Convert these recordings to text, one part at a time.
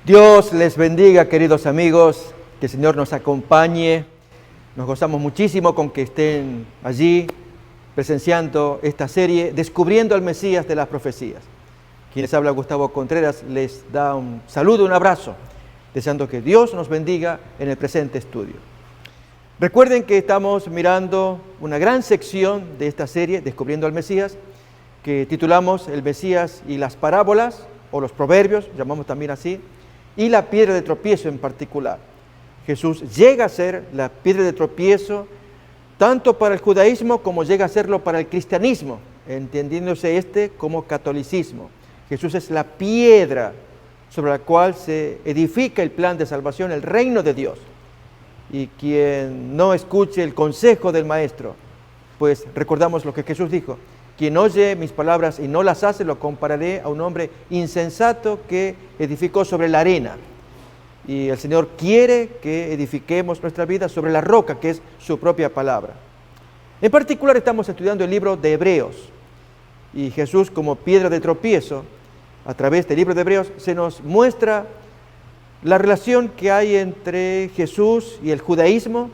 Dios les bendiga, queridos amigos, que el Señor nos acompañe. Nos gozamos muchísimo con que estén allí presenciando esta serie, Descubriendo al Mesías de las Profecías. Quien les habla, Gustavo Contreras, les da un saludo, un abrazo, deseando que Dios nos bendiga en el presente estudio. Recuerden que estamos mirando una gran sección de esta serie, Descubriendo al Mesías, que titulamos El Mesías y las parábolas, o los proverbios, llamamos también así, y la piedra de tropiezo en particular. Jesús llega a ser la piedra de tropiezo tanto para el judaísmo como llega a serlo para el cristianismo, entendiéndose como catolicismo. Jesús es la piedra sobre la cual se edifica el plan de salvación, el reino de Dios. Y quien no escuche el consejo del Maestro, pues recordamos lo que Jesús dijo: quien oye mis palabras y no las hace, lo compararé a un hombre insensato que edificó sobre la arena. Y el Señor quiere que edifiquemos nuestra vida sobre la roca, que es su propia palabra. En particular estamos estudiando el libro de Hebreos. Y Jesús, como piedra de tropiezo, a través del libro de Hebreos, se nos muestra la relación que hay entre Jesús y el judaísmo,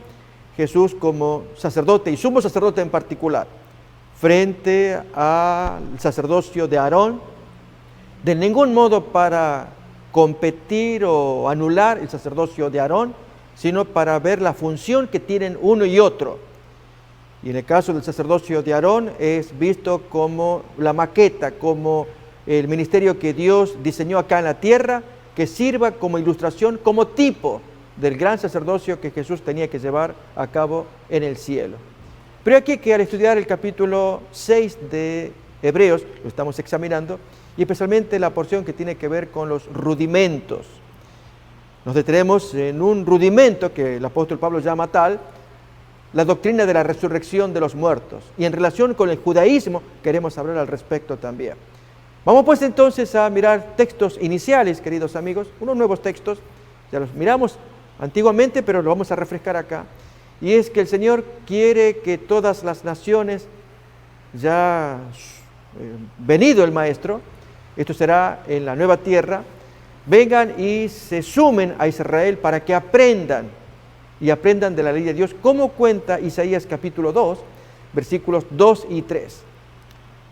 Jesús como sacerdote y sumo sacerdote en particular, frente al sacerdocio de Aarón, de ningún modo para competir o anular el sacerdocio de Aarón, sino para ver la función que tienen uno y otro. Y en el caso del sacerdocio de Aarón es visto como la maqueta, como el ministerio que Dios diseñó acá en la tierra, que sirva como ilustración, como tipo del gran sacerdocio que Jesús tenía que llevar a cabo en el cielo. Pero aquí que al estudiar el capítulo 6 de Hebreos, lo estamos examinando, y especialmente la porción que tiene que ver con los rudimentos. Nos detenemos en un rudimento que el apóstol Pablo llama tal, la doctrina de la resurrección de los muertos. Y en relación con el judaísmo queremos hablar al respecto también. Vamos pues entonces a mirar textos iniciales, queridos amigos, unos nuevos textos, ya los miramos antiguamente, pero lo vamos a refrescar acá. Y es que el Señor quiere que todas las naciones, ya venido el Maestro, esto será en la nueva tierra, vengan y se sumen a Israel para que aprendan de la ley de Dios, como cuenta Isaías capítulo 2, versículos 2 y 3.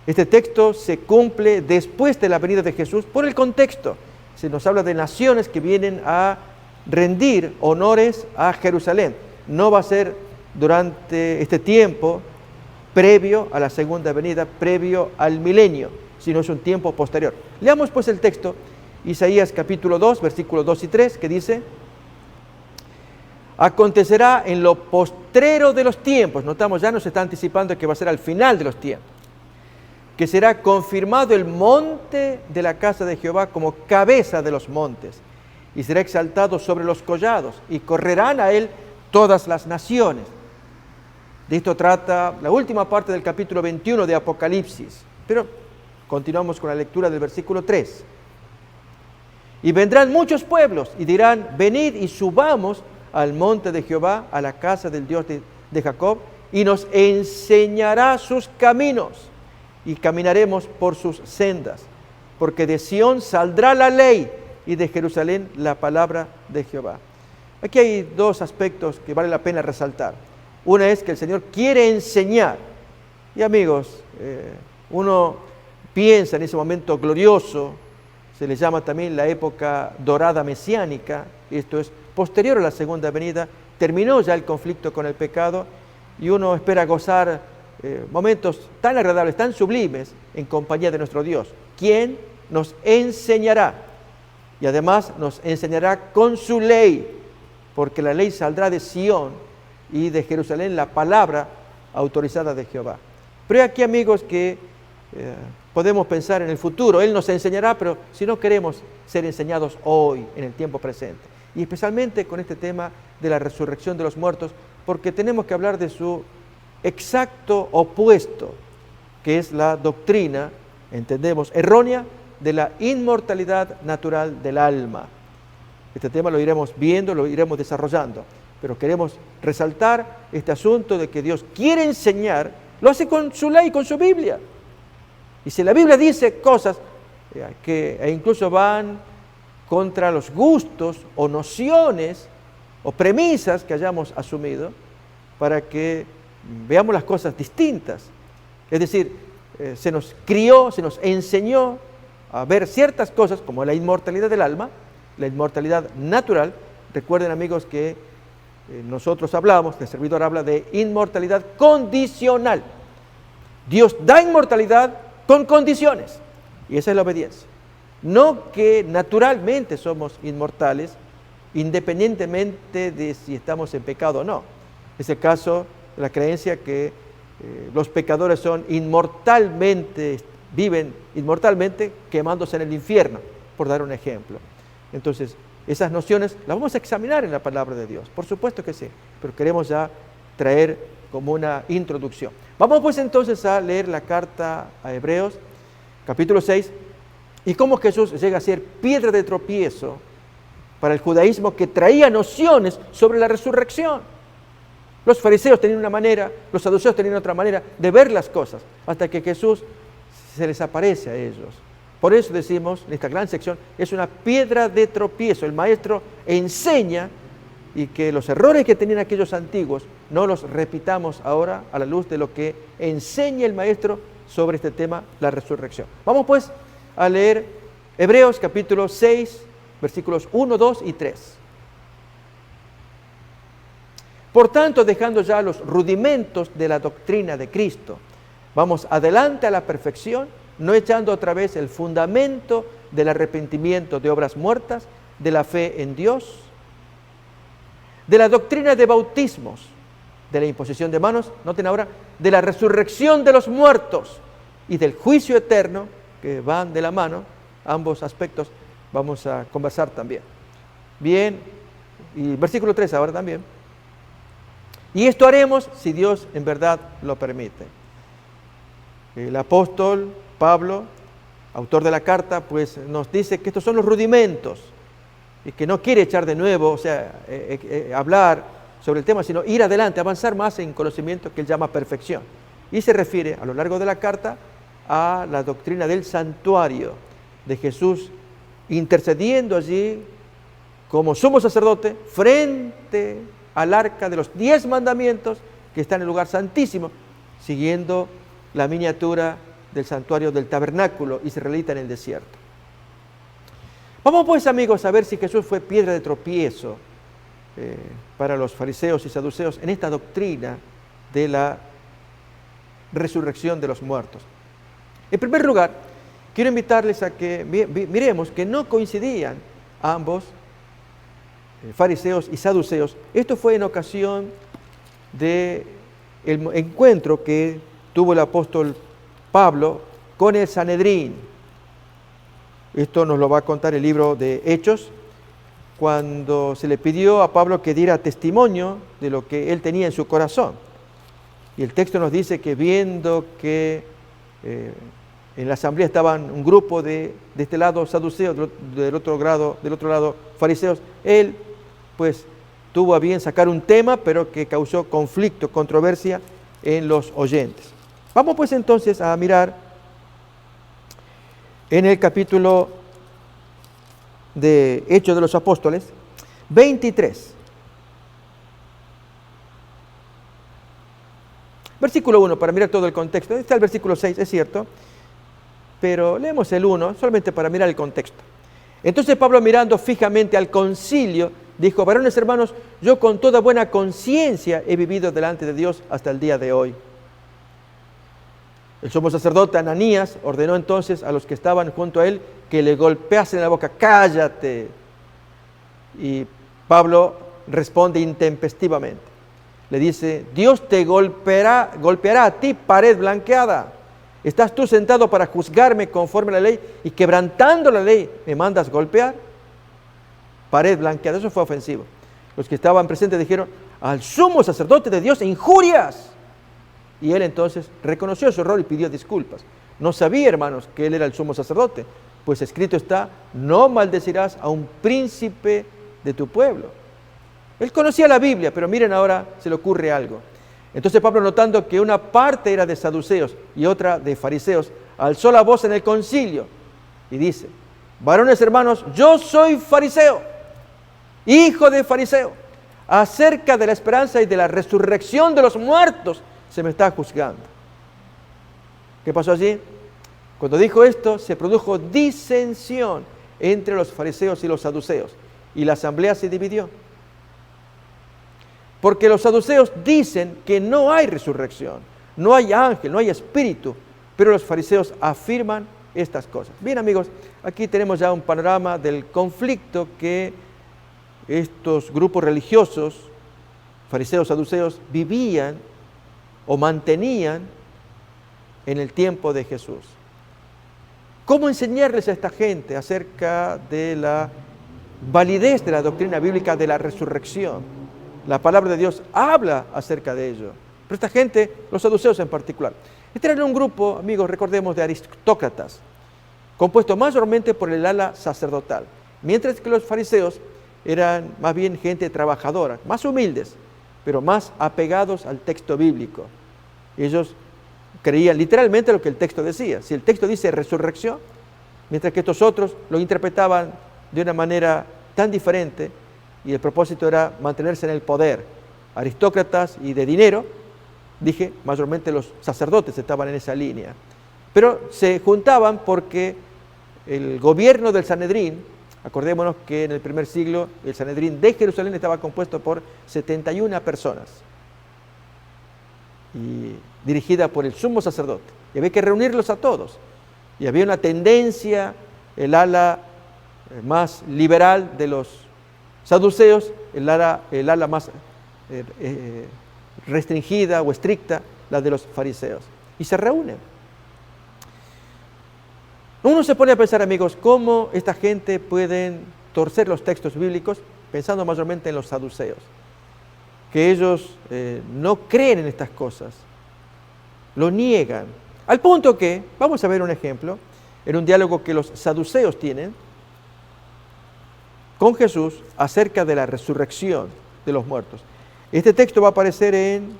Este texto se cumple después de la venida de Jesús por el contexto. Se nos habla de naciones que vienen a rendir honores a Jerusalén. No va a ser durante este tiempo previo a la segunda venida, previo al milenio, sino es un tiempo posterior. Leamos pues el texto, Isaías capítulo 2, versículos 2 y 3, que dice: acontecerá en lo postrero de los tiempos, notamos, ya nos está anticipando que va a ser al final de los tiempos, que será confirmado el monte de la casa de Jehová como cabeza de los montes, y será exaltado sobre los collados, y correrán a él todas las naciones. De esto trata la última parte del capítulo 21 de Apocalipsis. Pero continuamos con la lectura del versículo 3. Y vendrán muchos pueblos y dirán: venid y subamos al monte de Jehová, a la casa del Dios de Jacob, y nos enseñará sus caminos, y caminaremos por sus sendas. Porque de Sión saldrá la ley, y de Jerusalén la palabra de Jehová. Aquí hay dos aspectos que vale la pena resaltar. Una es que el Señor quiere enseñar. Y amigos, uno piensa en ese momento glorioso, se le llama también la época dorada mesiánica, esto es posterior a la segunda venida, terminó ya el conflicto con el pecado y uno espera gozar momentos tan agradables, tan sublimes en compañía de nuestro Dios, quien nos enseñará y además nos enseñará con su ley, porque la ley saldrá de Sión y de Jerusalén la palabra autorizada de Jehová. Pero aquí, amigos, que podemos pensar en el futuro. Él nos enseñará, pero si no queremos ser enseñados hoy, en el tiempo presente. Y especialmente con este tema de la resurrección de los muertos, porque tenemos que hablar de su exacto opuesto, que es la doctrina, entendemos, errónea, de la inmortalidad natural del alma. Este tema lo iremos viendo, lo iremos desarrollando, pero queremos resaltar este asunto de que Dios quiere enseñar, lo hace con su ley, con su Biblia. Y si la Biblia dice cosas que incluso van contra los gustos o nociones o premisas que hayamos asumido para que veamos las cosas distintas. Es decir, se nos crió, se nos enseñó a ver ciertas cosas como la inmortalidad del alma, la inmortalidad natural. Recuerden, amigos, que nosotros hablamos, el servidor habla de inmortalidad condicional. Dios da inmortalidad con condiciones, y esa es la obediencia. No que naturalmente somos inmortales, independientemente de si estamos en pecado o no. Es el caso de la creencia que los pecadores son inmortalmente, viven inmortalmente quemándose en el infierno, por dar un ejemplo. Entonces, esas nociones las vamos a examinar en la palabra de Dios, por supuesto que sí, pero queremos ya traer como una introducción. Vamos pues entonces a leer la carta a Hebreos, capítulo 6, y cómo Jesús llega a ser piedra de tropiezo para el judaísmo que traía nociones sobre la resurrección. Los fariseos tenían una manera, los saduceos tenían otra manera de ver las cosas, hasta que Jesús se les aparece a ellos. Por eso decimos, en esta gran sección, es una piedra de tropiezo. El maestro enseña, y que los errores que tenían aquellos antiguos no los repitamos ahora a la luz de lo que enseña el maestro sobre este tema, la resurrección. Vamos pues a leer Hebreos capítulo 6, versículos 1, 2 y 3. Por tanto, dejando ya los rudimentos de la doctrina de Cristo, vamos adelante a la perfección, no echando otra vez el fundamento del arrepentimiento de obras muertas, de la fe en Dios, de la doctrina de bautismos, de la imposición de manos, noten ahora, de la resurrección de los muertos y del juicio eterno, que van de la mano, ambos aspectos vamos a conversar también. Bien, y versículo 3 ahora también. Y esto haremos si Dios en verdad lo permite. El apóstol Pablo, autor de la carta, pues nos dice que estos son los rudimentos y que no quiere echar de nuevo, o sea, hablar sobre el tema, sino ir adelante, avanzar más en conocimiento que él llama perfección. Y se refiere a lo largo de la carta a la doctrina del santuario de Jesús intercediendo allí como sumo sacerdote frente al arca de los 10 mandamientos que está en el lugar santísimo, siguiendo la miniatura del santuario del tabernáculo israelita en el desierto. Vamos pues, amigos, a ver si Jesús fue piedra de tropiezo para los fariseos y saduceos en esta doctrina de la resurrección de los muertos. En primer lugar, quiero invitarles a que miremos que no coincidían ambos, fariseos y saduceos. Esto fue en ocasión del encuentro que tuvo el apóstol Pablo con el Sanedrín. Esto nos lo va a contar el libro de Hechos, cuando se le pidió a Pablo que diera testimonio de lo que él tenía en su corazón. Y el texto nos dice que viendo que en la asamblea estaban un grupo de este lado saduceos, del otro lado fariseos, él pues tuvo a bien sacar un tema, pero que causó conflicto, controversia en los oyentes. Vamos pues entonces a mirar en el capítulo de Hechos de los Apóstoles, 23. Versículo 1, para mirar todo el contexto. Está el versículo 6, es cierto, pero leemos el 1 solamente para mirar el contexto. Entonces Pablo, mirando fijamente al concilio, dijo: varones hermanos, yo con toda buena conciencia he vivido delante de Dios hasta el día de hoy. El sumo sacerdote Ananías ordenó entonces a los que estaban junto a él que le golpeasen la boca: cállate. Y Pablo responde intempestivamente. Le dice: Dios te golpeará a ti, pared blanqueada. ¿Estás tú sentado para juzgarme conforme a la ley y quebrantando la ley me mandas golpear? Pared blanqueada, eso fue ofensivo. Los que estaban presentes dijeron: al sumo sacerdote de Dios injurias. Y él entonces reconoció su error y pidió disculpas. No sabía, hermanos, que él era el sumo sacerdote, pues escrito está: no maldecirás a un príncipe de tu pueblo. Él conocía la Biblia, pero miren, ahora se le ocurre algo. Entonces Pablo, notando que una parte era de saduceos y otra de fariseos, alzó la voz en el concilio y dice: varones hermanos, yo soy fariseo, hijo de fariseo. Acerca de la esperanza y de la resurrección de los muertos se me está juzgando. ¿Qué pasó allí? Cuando dijo esto, se produjo disensión entre los fariseos y los saduceos, y la asamblea se dividió. Porque los saduceos dicen que no hay resurrección, no hay ángel, no hay espíritu, pero los fariseos afirman estas cosas. Bien, amigos, aquí tenemos ya un panorama del conflicto que estos grupos religiosos, fariseos, saduceos, vivían o mantenían en el tiempo de Jesús. ¿Cómo enseñarles a esta gente acerca de la validez de la doctrina bíblica de la resurrección? La palabra de Dios habla acerca de ello. Pero esta gente, los saduceos en particular, este era un grupo, amigos, recordemos, de aristócratas, compuesto mayormente por el ala sacerdotal, mientras que los fariseos eran más bien gente trabajadora, más humildes, pero más apegados al texto bíblico. Ellos creían literalmente lo que el texto decía. Si el texto dice resurrección, mientras que estos otros lo interpretaban de una manera tan diferente, y el propósito era mantenerse en el poder. Aristócratas y de dinero, dije, mayormente los sacerdotes estaban en esa línea. Pero se juntaban porque el gobierno del Sanedrín, acordémonos que en el primer siglo el Sanedrín de Jerusalén estaba compuesto por 71 personas y dirigida por el sumo sacerdote. Y había que reunirlos a todos. Y había una tendencia, el ala más liberal de los saduceos, el ala más restringida o estricta, la de los fariseos. Y se reúnen. Uno se pone a pensar, amigos, cómo esta gente pueden torcer los textos bíblicos, pensando mayormente en los saduceos, que ellos no creen en estas cosas, lo niegan, al punto que, vamos a ver un ejemplo, en un diálogo que los saduceos tienen con Jesús acerca de la resurrección de los muertos. Este texto va a aparecer en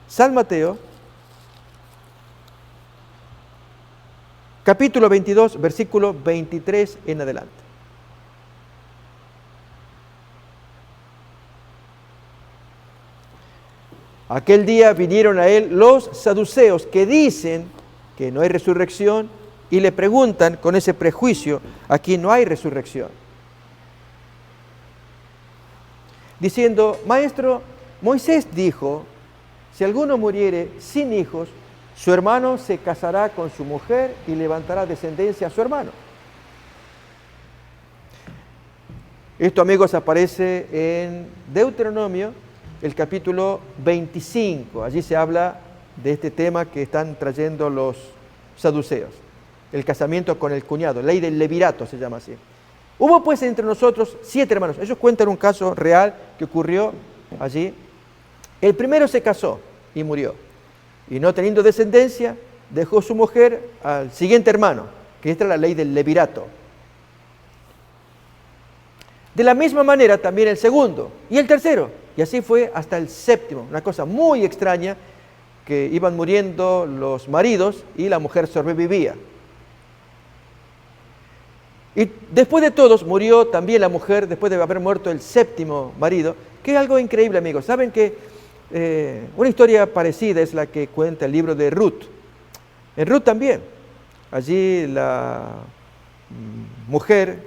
San Mateo, capítulo 22, versículo 23 en adelante. Aquel día vinieron a él los saduceos que dicen que no hay resurrección y le preguntan con ese prejuicio, aquí no hay resurrección. Diciendo, maestro, Moisés dijo, si alguno muriere sin hijos, su hermano se casará con su mujer y levantará descendencia a su hermano. Esto, amigos, aparece en Deuteronomio, el capítulo 25. Allí se habla de este tema que están trayendo los saduceos, el casamiento con el cuñado, ley del levirato se llama así. Hubo pues entre nosotros 7 hermanos. Ellos cuentan un caso real que ocurrió allí. El primero se casó y murió. Y no teniendo descendencia, dejó su mujer al siguiente hermano, que esta era la ley del levirato. De la misma manera también el segundo y el tercero. Y así fue hasta el séptimo. Una cosa muy extraña, que iban muriendo los maridos y la mujer sobrevivía. Y después de todos murió también la mujer, después de haber muerto el séptimo marido, que es algo increíble, amigos. Saben que una historia parecida es la que cuenta el libro de Ruth. En Ruth también. Allí la mujer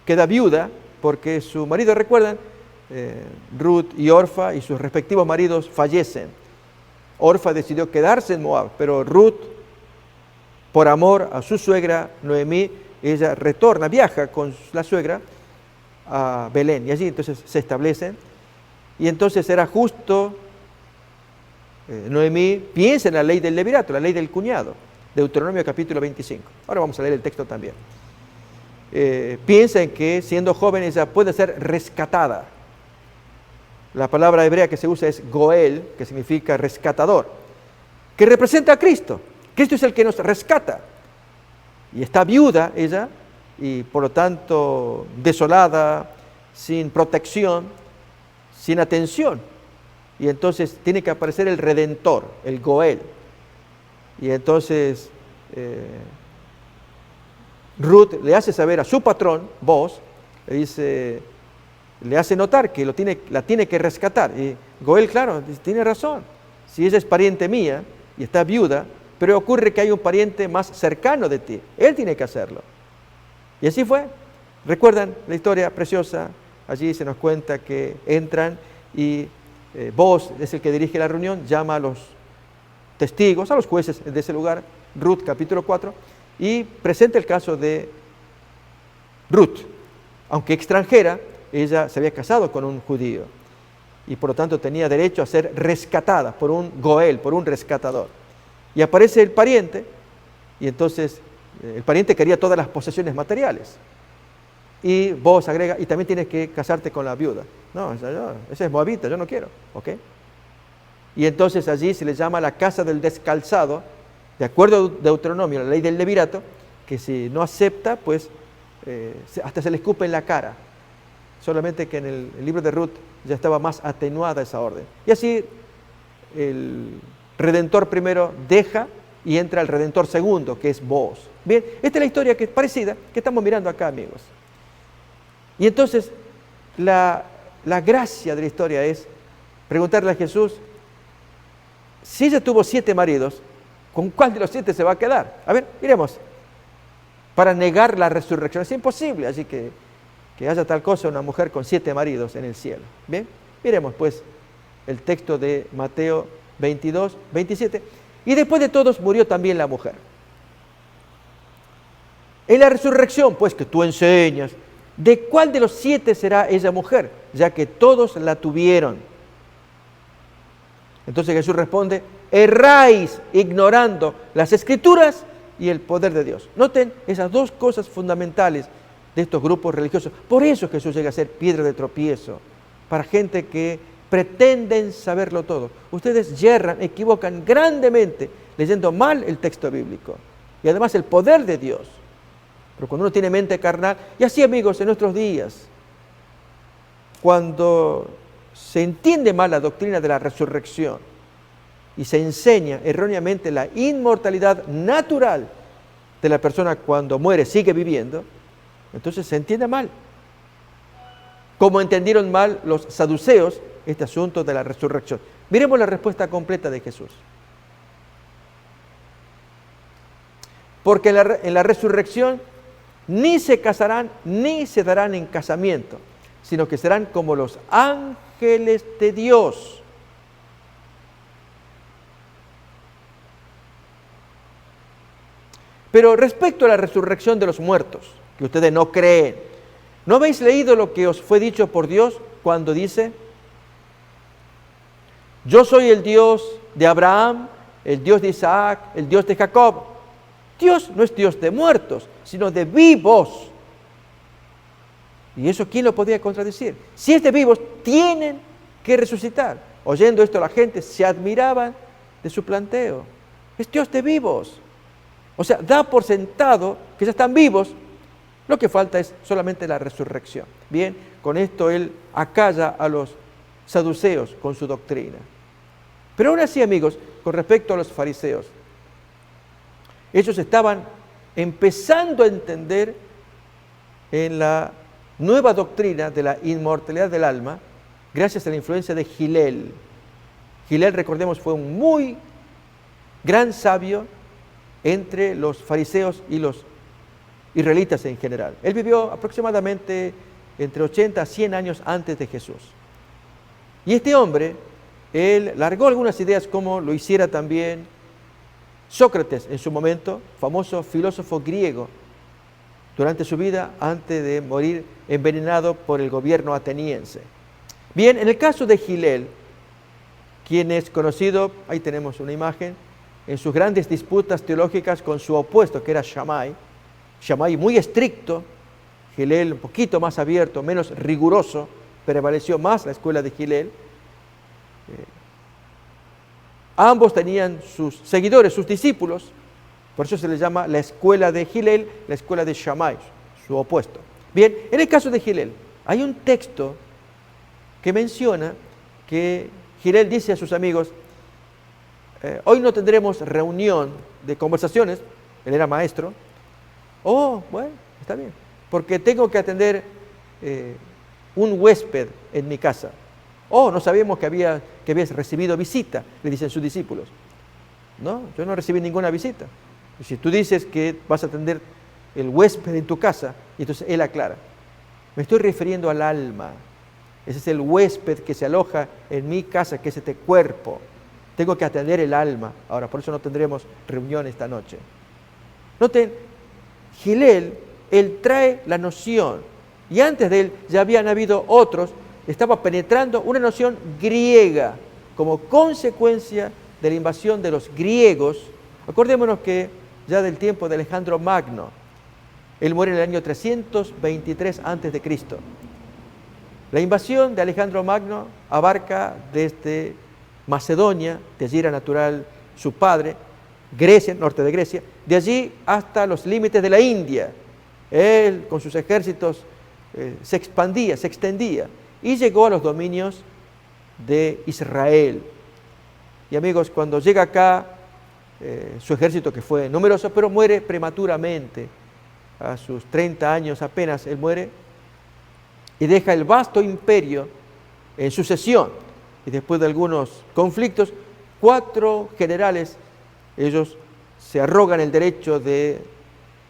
queda viuda porque su marido, recuerdan, Ruth y Orfa y sus respectivos maridos fallecen. Orfa decidió quedarse en Moab, pero Ruth, por amor a su suegra Noemí, ella retorna, viaja con la suegra a Belén y allí entonces se establecen. Y entonces era justo, Noemí piensa en la ley del levirato, la ley del cuñado, Deuteronomio capítulo 25. Ahora vamos a leer el texto también. Piensa en que siendo joven ella puede ser rescatada. La palabra hebrea que se usa es Goel, que significa rescatador, que representa a Cristo. Cristo es el que nos rescata. Y está viuda ella, y por lo tanto desolada, sin protección, sin atención. Y entonces tiene que aparecer el Redentor, el Goel. Y entonces Ruth le hace saber a su patrón, Boaz, le hace notar que la tiene que rescatar. Y Goel, claro, tiene razón. Si ella es pariente mía y está viuda, pero ocurre que hay un pariente más cercano de ti, él tiene que hacerlo. Y así fue. ¿Recuerdan la historia preciosa? Allí se nos cuenta que entran y Boaz es el que dirige la reunión, llama a los testigos, a los jueces de ese lugar, Ruth capítulo 4, y presenta el caso de Ruth. Aunque extranjera, ella se había casado con un judío y por lo tanto tenía derecho a ser rescatada por un Goel, por un rescatador. Y aparece el pariente, y entonces el pariente quería todas las posesiones materiales. Y vos agrega, y también tienes que casarte con la viuda. No, esa es moabita, yo no quiero. ¿Ok? Y entonces allí se le llama la casa del descalzado, de acuerdo a Deuteronomio, la ley del levirato, que si no acepta, pues hasta se le escupe en la cara. Solamente que en el libro de Ruth ya estaba más atenuada esa orden. Y así el Redentor primero deja y entra el Redentor segundo, que es Boaz. Bien, esta es la historia que es parecida, que estamos mirando acá, amigos. Y entonces la gracia de la historia es preguntarle a Jesús, si ella tuvo 7 maridos, ¿con cuál de los 7 se va a quedar? A ver, miremos. Para negar la resurrección es imposible, así que haya tal cosa una mujer con 7 maridos en el cielo. Bien, miremos pues el texto de Mateo 22, 27. Y después de todos murió también la mujer. En la resurrección, pues que tú enseñas, ¿de cuál de los 7 será ella mujer? Ya que todos la tuvieron. Entonces Jesús responde, erráis ignorando las Escrituras y el poder de Dios. Noten esas dos cosas fundamentales de estos grupos religiosos. Por eso Jesús llega a ser piedra de tropiezo para gente que pretenden saberlo todo. Ustedes yerran, equivocan grandemente leyendo mal el texto bíblico y además el poder de Dios. Pero cuando uno tiene mente carnal, y así amigos, en nuestros días, cuando se entiende mal la doctrina de la resurrección y se enseña erróneamente la inmortalidad natural de la persona cuando muere, sigue viviendo, entonces se entiende mal. Como entendieron mal los saduceos este asunto de la resurrección. Miremos la respuesta completa de Jesús. Porque en la resurrección ni se casarán ni se darán en casamiento, sino que serán como los ángeles de Dios. Pero respecto a la resurrección de los muertos, que ustedes no creen, ¿no habéis leído lo que os fue dicho por Dios cuando dice, yo soy el Dios de Abraham, el Dios de Isaac, el Dios de Jacob? Dios no es Dios de muertos, sino de vivos. ¿Y eso quién lo podía contradecir? Si es de vivos, tienen que resucitar. Oyendo esto la gente se admiraba de su planteo. Es Dios de vivos. O sea, da por sentado que ya están vivos. Lo que falta es solamente la resurrección. Bien, con esto él acalla a los saduceos con su doctrina. Pero aún así, amigos, con respecto a los fariseos, ellos estaban empezando a entender en la nueva doctrina de la inmortalidad del alma, gracias a la influencia de Gilel. Gilel, recordemos, fue un muy gran sabio entre los fariseos y los israelitas en general. Él vivió aproximadamente entre 80 a 100 años antes de Jesús. Y este hombre, él largó algunas ideas como lo hiciera también Sócrates en su momento, famoso filósofo griego, durante su vida antes de morir envenenado por el gobierno ateniense. Bien, en el caso de Gilel, quien es conocido, ahí tenemos una imagen, en sus grandes disputas teológicas con su opuesto, que era Shammai. Shammai muy estricto, Gilel un poquito más abierto, menos riguroso, prevaleció más la escuela de Gilel. Ambos tenían sus seguidores, sus discípulos, por eso se les llama la escuela de Gilel, la escuela de Shammai, su opuesto. Bien, en el caso de Gilel, hay un texto que menciona que Gilel dice a sus amigos, hoy no tendremos reunión de conversaciones, él era maestro, Oh, bueno, está bien. Porque tengo que atender un huésped en mi casa. Oh, no sabíamos que habías recibido visita, le dicen sus discípulos. No, yo no recibí ninguna visita. Y si tú dices que vas a atender el huésped en tu casa, y entonces él aclara. Me estoy refiriendo al alma. Ese es el huésped que se aloja en mi casa, que es este cuerpo. Tengo que atender el alma. Ahora, por eso no tendremos reunión esta noche. Noten, Hillel, él trae la noción, y antes de él ya habían habido otros, estaba penetrando una noción griega, como consecuencia de la invasión de los griegos. Acordémonos que ya del tiempo de Alejandro Magno, él muere en el año 323 a.C. La invasión de Alejandro Magno abarca desde Macedonia, de allí era natural su padre, Grecia, norte de Grecia, de allí hasta los límites de la India. Él con sus ejércitos se expandía, se extendía y llegó a los dominios de Israel. Y amigos, cuando llega acá, su ejército que fue numeroso, pero muere prematuramente, a sus 30 años apenas él muere, y deja el vasto imperio en sucesión. Y después de algunos conflictos, 4 generales, ellos se arrogan el derecho de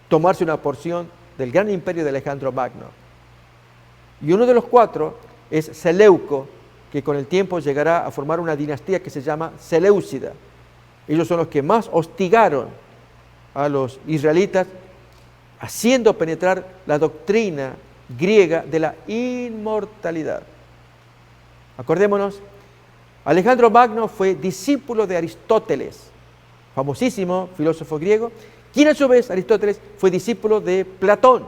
tomarse una porción del gran imperio de Alejandro Magno. Y uno de los 4 es Seleuco, que con el tiempo llegará a formar una dinastía que se llama Seleucida. Ellos son los que más hostigaron a los israelitas, haciendo penetrar la doctrina griega de la inmortalidad. Acordémonos, Alejandro Magno fue discípulo de Aristóteles, famosísimo filósofo griego, quien a su vez, Aristóteles, fue discípulo de Platón.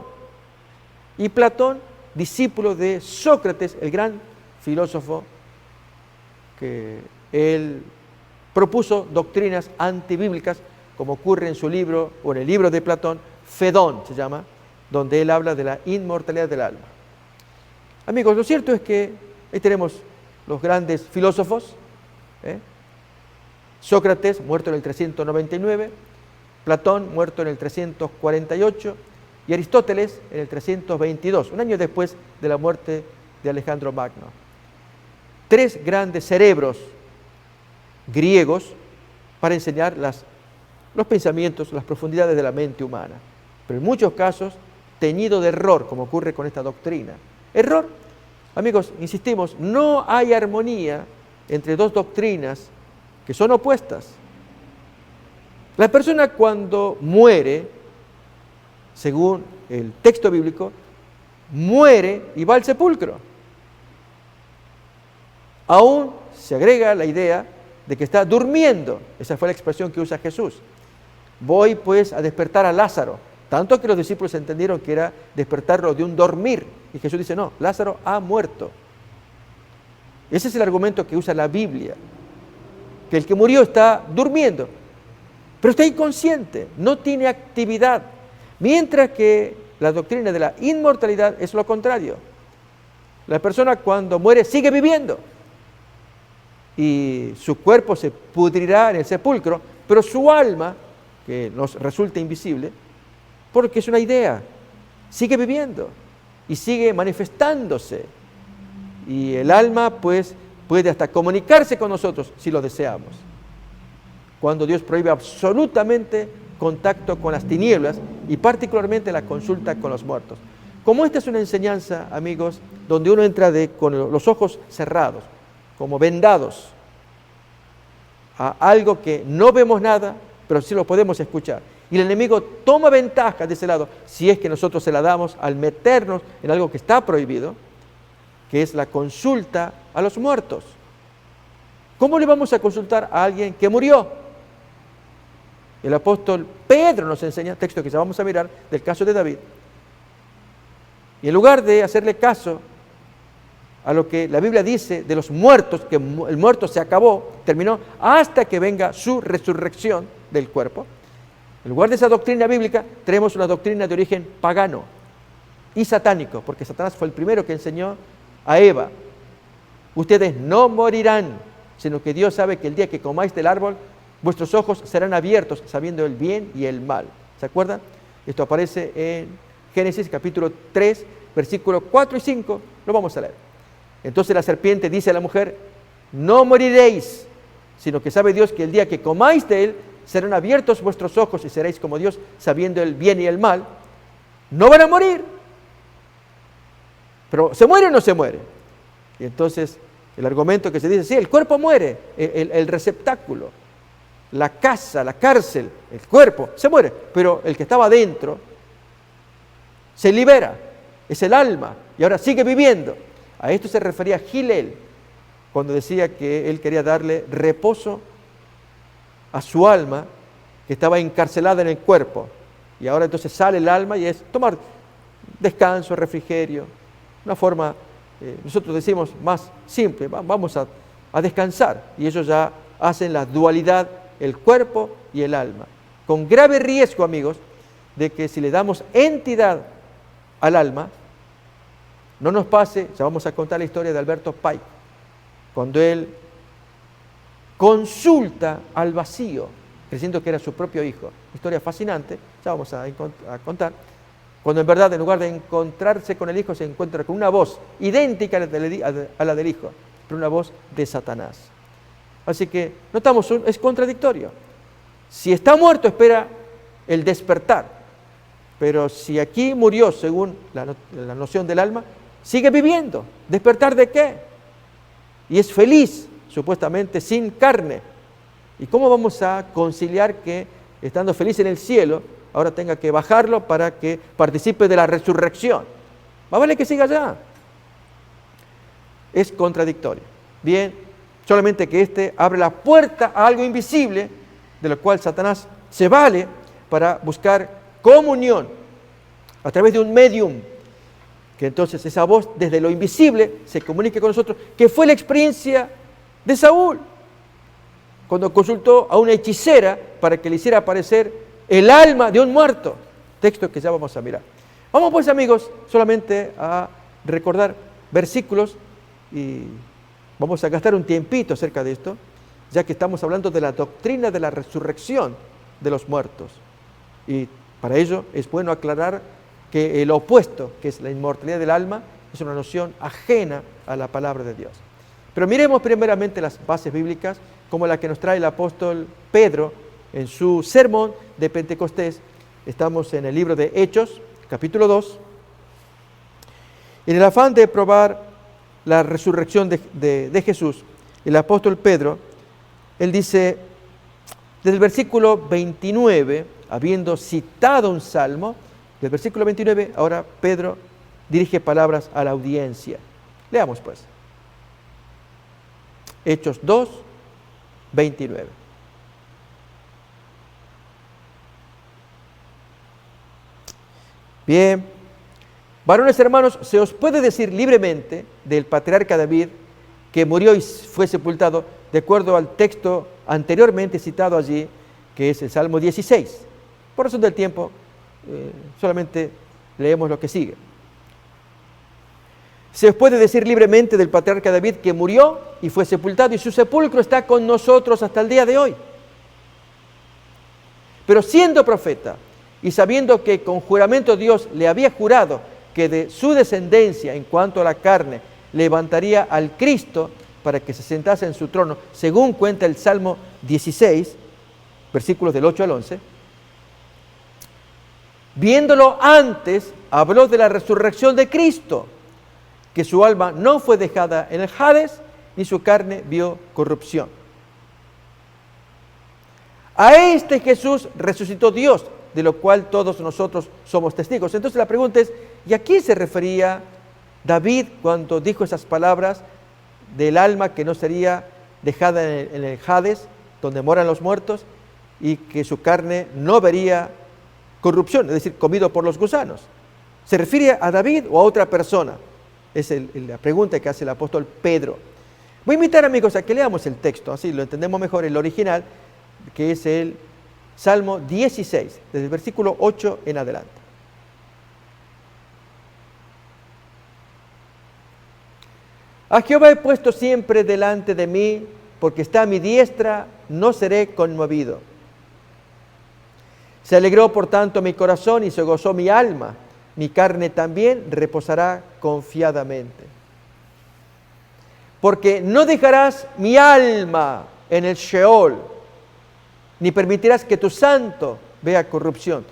Y Platón, discípulo de Sócrates, el gran filósofo, que él propuso doctrinas antibíblicas, como ocurre en su libro, o en el libro de Platón, Fedón se llama, donde él habla de la inmortalidad del alma. Amigos, lo cierto es que ahí tenemos los grandes filósofos, Sócrates, muerto en el 399, Platón, muerto en el 348, y Aristóteles en el 322, un año después de la muerte de Alejandro Magno. 3 grandes cerebros griegos para enseñar los pensamientos, las profundidades de la mente humana, pero en muchos casos teñido de error, como ocurre con esta doctrina. Error, amigos, insistimos, no hay armonía entre 2 doctrinas que son opuestas. La persona cuando muere, según el texto bíblico, muere y va al sepulcro. Aún se agrega la idea de que está durmiendo. Esa fue la expresión que usa Jesús. Voy pues a despertar a Lázaro. Tanto que los discípulos entendieron que era despertarlo de un dormir. Y Jesús dice, no, Lázaro ha muerto. Ese es el argumento que usa la Biblia. Que el que murió está durmiendo. Pero está inconsciente, no tiene actividad. Mientras que la doctrina de la inmortalidad es lo contrario. La persona cuando muere sigue viviendo. Y su cuerpo se pudrirá en el sepulcro, pero su alma, que nos resulta invisible, porque es una idea, sigue viviendo y sigue manifestándose. Y el alma, pues, puede hasta comunicarse con nosotros si lo deseamos. Cuando Dios prohíbe absolutamente contacto con las tinieblas y particularmente la consulta con los muertos. Como esta es una enseñanza, amigos, donde uno entra con los ojos cerrados, como vendados, a algo que no vemos nada, pero sí lo podemos escuchar. Y el enemigo toma ventaja de ese lado, si es que nosotros se la damos al meternos en algo que está prohibido, que es la consulta a los muertos. ¿Cómo le vamos a consultar a alguien que murió? El apóstol Pedro nos enseña, texto que ya vamos a mirar, del caso de David. Y en lugar de hacerle caso a lo que la Biblia dice de los muertos, que el muerto se acabó, terminó, hasta que venga su resurrección del cuerpo, en lugar de esa doctrina bíblica, tenemos una doctrina de origen pagano y satánico, porque Satanás fue el primero que enseñó a Eva, ustedes no morirán, sino que Dios sabe que el día que comáis del árbol, vuestros ojos serán abiertos, sabiendo el bien y el mal. ¿Se acuerdan? Esto aparece en Génesis capítulo 3, versículos 4 y 5. Lo vamos a leer. Entonces la serpiente dice a la mujer: no moriréis, sino que sabe Dios que el día que comáis de él, serán abiertos vuestros ojos y seréis como Dios, sabiendo el bien y el mal. No van a morir. Pero ¿se muere o no se muere? Y entonces el argumento que se dice: sí, el cuerpo muere, el receptáculo, la casa, la cárcel, el cuerpo, se muere. Pero el que estaba adentro se libera, es el alma, y ahora sigue viviendo. A esto se refería Hillel cuando decía que él quería darle reposo a su alma que estaba encarcelada en el cuerpo. Y ahora entonces sale el alma y es tomar descanso, refrigerio, una forma, nosotros decimos más simple, vamos a descansar. Y ellos ya hacen la dualidad, el cuerpo y el alma. Con grave riesgo, amigos, de que si le damos entidad al alma, no nos pase, ya vamos a contar la historia de Alberto Pike, cuando él consulta al vacío, creyendo que era su propio hijo. Historia fascinante, ya vamos a contar. Cuando en verdad, en lugar de encontrarse con el hijo, se encuentra con una voz idéntica a la del hijo, pero una voz de Satanás. Así que, notamos, es contradictorio. Si está muerto, espera el despertar. Pero si aquí murió, según la noción del alma, sigue viviendo. ¿Despertar de qué? Y es feliz, supuestamente, sin carne. ¿Y cómo vamos a conciliar que, estando feliz en el cielo, ahora tenga que bajarlo para que participe de la resurrección? Más vale que siga allá. Es contradictorio. Bien, solamente que este abre la puerta a algo invisible, de lo cual Satanás se vale para buscar comunión a través de un medium, que entonces esa voz desde lo invisible se comunique con nosotros, que fue la experiencia de Saúl, cuando consultó a una hechicera para que le hiciera aparecer el alma de un muerto, texto que ya vamos a mirar. Vamos pues, amigos, solamente a recordar versículos y vamos a gastar un tiempito acerca de esto, ya que estamos hablando de la doctrina de la resurrección de los muertos. Y para ello es bueno aclarar que el opuesto, que es la inmortalidad del alma, es una noción ajena a la palabra de Dios. Pero miremos primeramente las bases bíblicas, como la que nos trae el apóstol Pedro en su sermón de Pentecostés. Estamos en el libro de Hechos, capítulo 2. En el afán de probar la resurrección de Jesús, el apóstol Pedro, él dice, desde el versículo 29, habiendo citado un salmo, del versículo 29, ahora Pedro dirige palabras a la audiencia. Leamos pues. Hechos 2, 29. Bien, varones hermanos, se os puede decir libremente del patriarca David, que murió y fue sepultado, de acuerdo al texto anteriormente citado allí, que es el Salmo 16. Por razón del tiempo, solamente leemos lo que sigue. Se os puede decir libremente del patriarca David, que murió y fue sepultado, y su sepulcro está con nosotros hasta el día de hoy. Pero siendo profeta, y sabiendo que con juramento Dios le había jurado que de su descendencia, en cuanto a la carne, levantaría al Cristo para que se sentase en su trono, según cuenta el Salmo 16, versículos del 8 al 11, viéndolo antes, habló de la resurrección de Cristo, que su alma no fue dejada en el Hades, ni su carne vio corrupción. A este Jesús resucitó Dios, de lo cual todos nosotros somos testigos. Entonces la pregunta es, ¿y a quién se refería David cuando dijo esas palabras del alma que no sería dejada en el Hades, donde moran los muertos, y que su carne no vería corrupción, es decir, comido por los gusanos? ¿Se refiere a David o a otra persona? Es la pregunta que hace el apóstol Pedro. Voy a invitar, amigos, a que leamos el texto, así lo entendemos mejor, el original, que es el Salmo 16, desde el versículo 8 en adelante. A Jehová he puesto siempre delante de mí, porque está a mi diestra, no seré conmovido. Se alegró por tanto mi corazón y se gozó mi alma. Mi carne también reposará confiadamente. Porque no dejarás mi alma en el Sheol, ni permitirás que tu santo vea corrupción.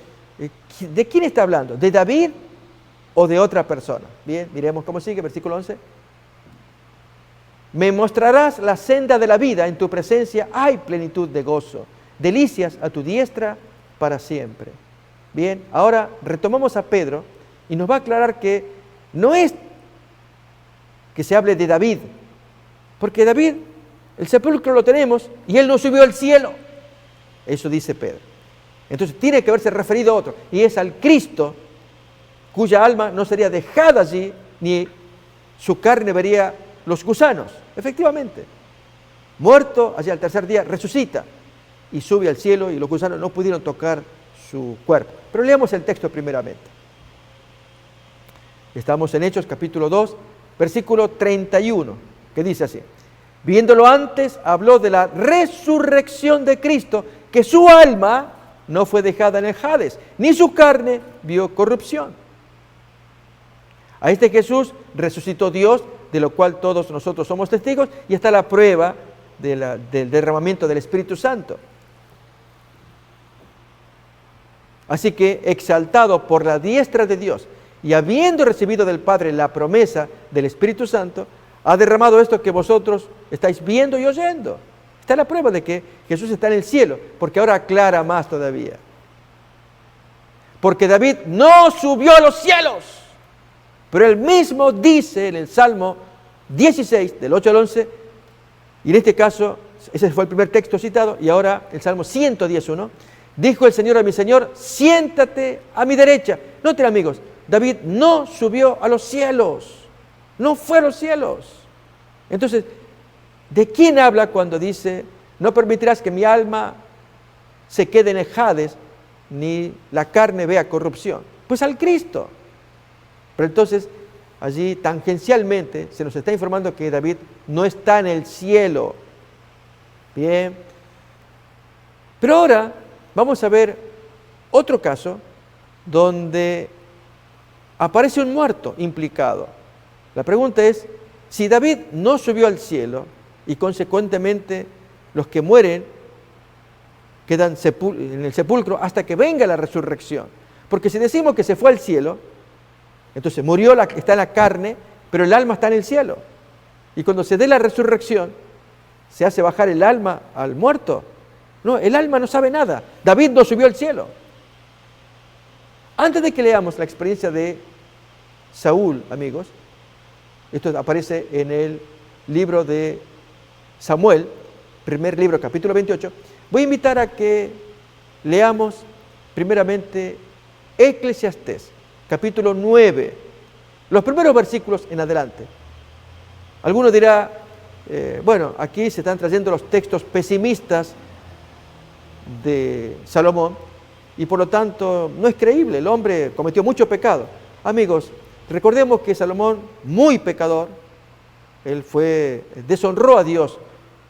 ¿De quién está hablando? ¿De David o de otra persona? Bien, miremos cómo sigue, versículo 11. Me mostrarás la senda de la vida, en tu presencia hay plenitud de gozo, delicias a tu diestra para siempre. Bien, ahora retomamos a Pedro y nos va a aclarar que no es que se hable de David, porque David, el sepulcro lo tenemos y él no subió al cielo. Eso dice Pedro. Entonces tiene que haberse referido a otro, y es al Cristo, cuya alma no sería dejada allí, ni su carne vería los gusanos. Efectivamente, muerto, allí al tercer día resucita y sube al cielo, y los gusanos no pudieron tocar su cuerpo. Pero leamos el texto primeramente. Estamos en Hechos capítulo 2, versículo 31, que dice así: viéndolo antes, habló de la resurrección de Cristo, que su alma no fue dejada en el Hades, ni su carne vio corrupción. A este Jesús resucitó Dios, de lo cual todos nosotros somos testigos, y está la prueba del derramamiento del Espíritu Santo. Así que, exaltado por la diestra de Dios, y habiendo recibido del Padre la promesa del Espíritu Santo, ha derramado esto que vosotros estáis viendo y oyendo. Está la prueba de que Jesús está en el cielo, porque ahora aclara más todavía. Porque David no subió a los cielos, pero él mismo dice en el Salmo 16, del 8 al 11, y en este caso, ese fue el primer texto citado, y ahora el Salmo 111, dijo el Señor a mi Señor, siéntate a mi derecha. Noten, amigos, David no subió a los cielos, no fue a los cielos. Entonces, ¿de quién habla cuando dice, no permitirás que mi alma se quede en el Hades, ni la carne vea corrupción? Pues al Cristo. Pero entonces, allí tangencialmente se nos está informando que David no está en el cielo. Bien. Pero ahora vamos a ver otro caso donde aparece un muerto implicado. La pregunta es, si David no subió al cielo y consecuentemente los que mueren quedan en el sepulcro hasta que venga la resurrección. Porque si decimos que se fue al cielo, entonces murió, está en la carne, pero el alma está en el cielo. Y cuando se dé la resurrección, ¿se hace bajar el alma al muerto? No, el alma no sabe nada. David no subió al cielo. Antes de que leamos la experiencia de Saúl, amigos, esto aparece en el libro de Samuel, primer libro, capítulo 28, voy a invitar a que leamos primeramente Eclesiastés, capítulo 9, los primeros versículos en adelante. Alguno dirá, bueno, aquí se están trayendo los textos pesimistas de Salomón y por lo tanto no es creíble, el hombre cometió mucho pecado. Amigos, recordemos que Salomón, muy pecador, él deshonró a Dios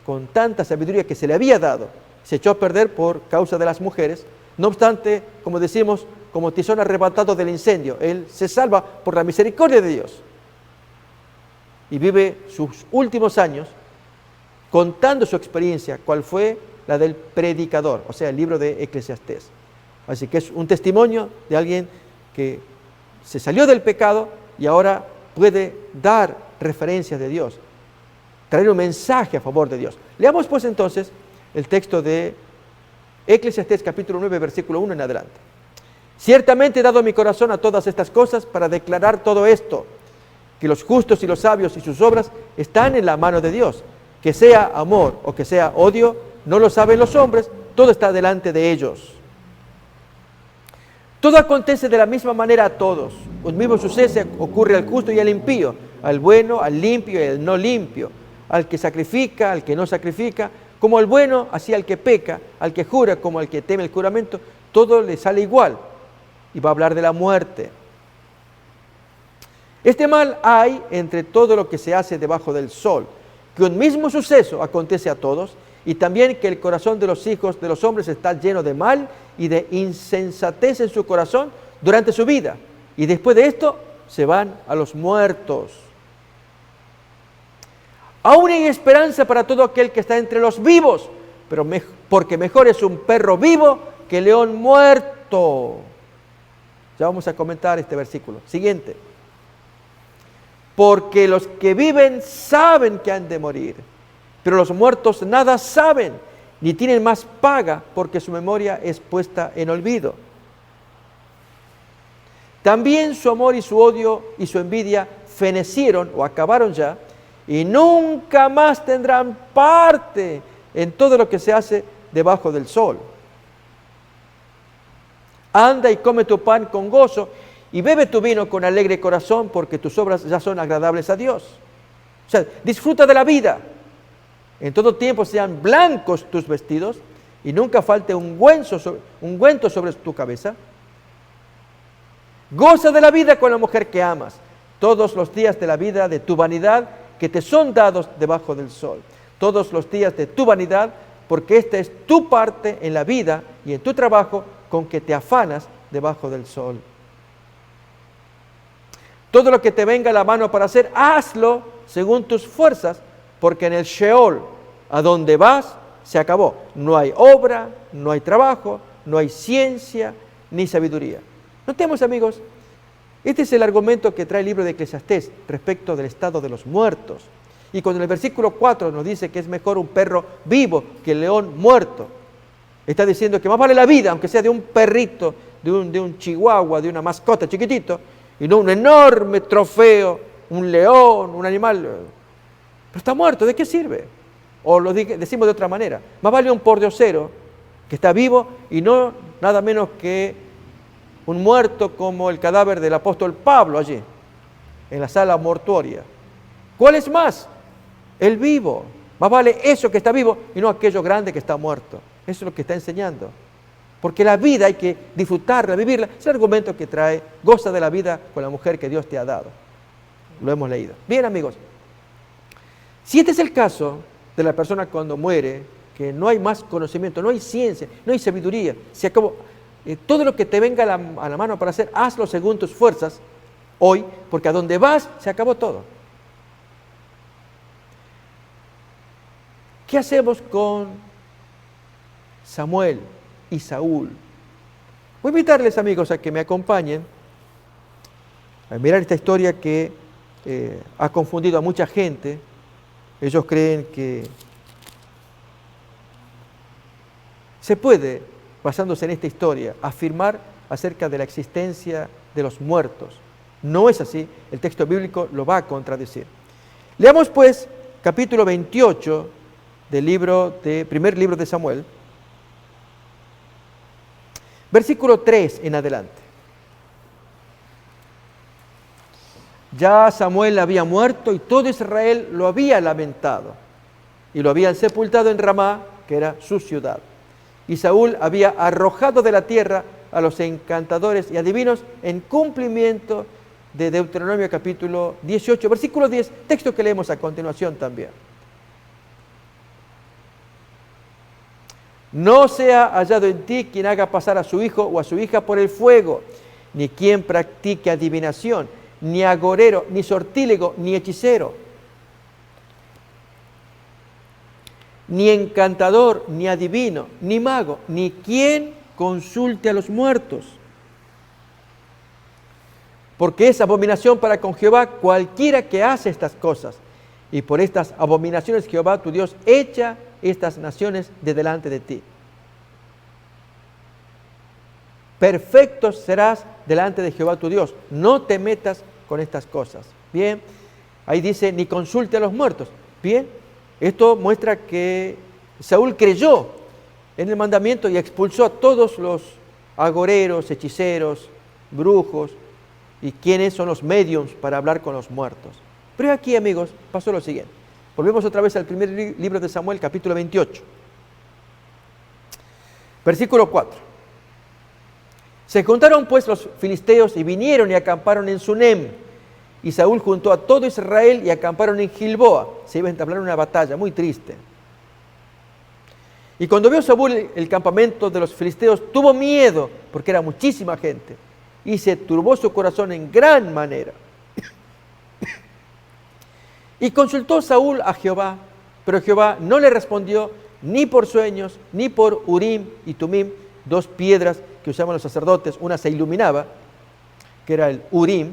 con tanta sabiduría que se le había dado, se echó a perder por causa de las mujeres. No obstante, como decimos, como tizón arrebatado del incendio, él se salva por la misericordia de Dios y vive sus últimos años contando su experiencia, cuál fue la del predicador, o sea, el libro de Eclesiastés. Así que es un testimonio de alguien que se salió del pecado y ahora puede dar referencias de Dios, traer un mensaje a favor de Dios. Leamos pues entonces el texto de Eclesiastés capítulo 9, versículo 1 en adelante. Ciertamente he dado mi corazón a todas estas cosas para declarar todo esto, que los justos y los sabios y sus obras están en la mano de Dios. Que sea amor o que sea odio, no lo saben los hombres, todo está delante de ellos. Todo acontece de la misma manera a todos. Un mismo suceso ocurre al justo y al impío, al bueno, al limpio y al no limpio, al que sacrifica, al que no sacrifica, como al bueno, así al que peca, al que jura como al que teme el juramento, todo le sale igual. Y va a hablar de la muerte. Este mal hay entre todo lo que se hace debajo del sol, que un mismo suceso acontece a todos, y también que el corazón de los hijos de los hombres está lleno de mal y de insensatez en su corazón durante su vida. Y después de esto se van a los muertos. Aún hay esperanza para todo aquel que está entre los vivos, pero porque mejor es un perro vivo que león muerto. Ya vamos a comentar este versículo. Siguiente. Porque los que viven saben que han de morir, pero los muertos nada saben, ni tienen más paga, porque su memoria es puesta en olvido. También su amor y su odio y su envidia fenecieron o acabaron ya, y nunca más tendrán parte en todo lo que se hace debajo del sol. Anda y come tu pan con gozo y bebe tu vino con alegre corazón, porque tus obras ya son agradables a Dios. O sea, disfruta de la vida. En todo tiempo sean blancos tus vestidos y nunca falte ungüento sobre tu cabeza. Goza de la vida con la mujer que amas, todos los días de la vida de tu vanidad que te son dados debajo del sol. Todos los días de tu vanidad, porque esta es tu parte en la vida y en tu trabajo con que te afanas debajo del sol. Todo lo que te venga a la mano para hacer, hazlo según tus fuerzas, porque en el Sheol, a donde vas, se acabó. No hay obra, no hay trabajo, no hay ciencia, ni sabiduría. Notemos, amigos, este es el argumento que trae el libro de Eclesiastés respecto del estado de los muertos. Y cuando en el versículo 4 nos dice que es mejor un perro vivo que el león muerto, está diciendo que más vale la vida, aunque sea de un perrito, de un chihuahua, de una mascota chiquitito, y no un enorme trofeo, un león, un animal. Pero está muerto, ¿de qué sirve? O lo decimos de otra manera, más vale un pordiosero que está vivo y no nada menos que un muerto como el cadáver del apóstol Pablo allí, en la sala mortuoria. ¿Cuál es más? El vivo. Más vale eso que está vivo y no aquello grande que está muerto. Eso es lo que está enseñando. Porque la vida hay que disfrutarla, vivirla. Es el argumento que trae, goza de la vida con la mujer que Dios te ha dado. Lo hemos leído. Bien, amigos. Si este es el caso de la persona cuando muere, que no hay más conocimiento, no hay ciencia, no hay sabiduría, se acabó. Todo lo que te venga a la mano para hacer, hazlo según tus fuerzas hoy, porque a donde vas se acabó todo. ¿Qué hacemos con Samuel y Saúl? Voy a invitarles, amigos, a que me acompañen a mirar esta historia que ha confundido a mucha gente. Ellos creen que se puede, basándose en esta historia, afirmar acerca de la existencia de los muertos. No es así, el texto bíblico lo va a contradecir. Leamos pues capítulo 28 del primer libro de Samuel, versículo 3 en adelante. Ya Samuel había muerto y todo Israel lo había lamentado y lo habían sepultado en Ramá, que era su ciudad. Y Saúl había arrojado de la tierra a los encantadores y adivinos en cumplimiento de Deuteronomio capítulo 18, versículo 10, texto que leemos a continuación también. No sea hallado en ti quien haga pasar a su hijo o a su hija por el fuego, ni quien practique adivinación, ni agorero, ni sortílego, ni hechicero, ni encantador, ni adivino, ni mago, ni quien consulte a los muertos. Porque es abominación para con Jehová cualquiera que hace estas cosas. Y por estas abominaciones Jehová tu Dios echa estas naciones de delante de ti. Perfecto serás delante de Jehová tu Dios. No te metas con estas cosas. Bien, ahí dice, ni consulte a los muertos. Bien, esto muestra que Saúl creyó en el mandamiento y expulsó a todos los agoreros, hechiceros, brujos y quienes son los mediums para hablar con los muertos. Pero aquí, amigos, pasó lo siguiente. Volvemos otra vez al primer libro de Samuel, capítulo 28. Versículo 4. Se juntaron pues los filisteos y vinieron y acamparon en Sunem. Y Saúl juntó a todo Israel y acamparon en Gilboa. Se iba a entablar una batalla muy triste. Y cuando vio Saúl el campamento de los filisteos, tuvo miedo, porque era muchísima gente, y se turbó su corazón en gran manera. Y consultó Saúl a Jehová, pero Jehová no le respondió ni por sueños, ni por Urim y Tumim, dos piedras que usaban los sacerdotes. Una se iluminaba, que era el Urim,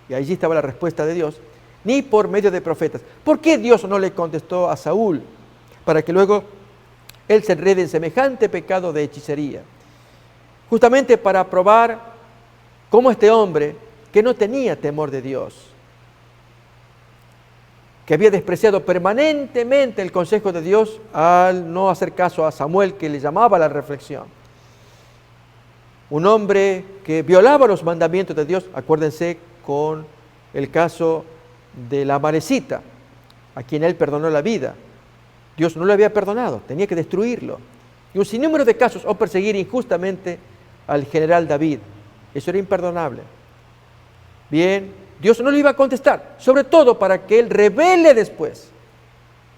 y allí estaba la respuesta de Dios, ni por medio de profetas. ¿Por qué Dios no le contestó a Saúl? Para que luego él se enrede en semejante pecado de hechicería. Justamente para probar cómo este hombre, que no tenía temor de Dios, que había despreciado permanentemente el consejo de Dios al no hacer caso a Samuel, que le llamaba a la reflexión. Un hombre que violaba los mandamientos de Dios, acuérdense con el caso de la Amalecita, a quien él perdonó la vida. Dios no le había perdonado, tenía que destruirlo. Y un sinnúmero de casos, o perseguir injustamente al general David. Eso era imperdonable. Bien, Dios no le iba a contestar, sobre todo para que él revele después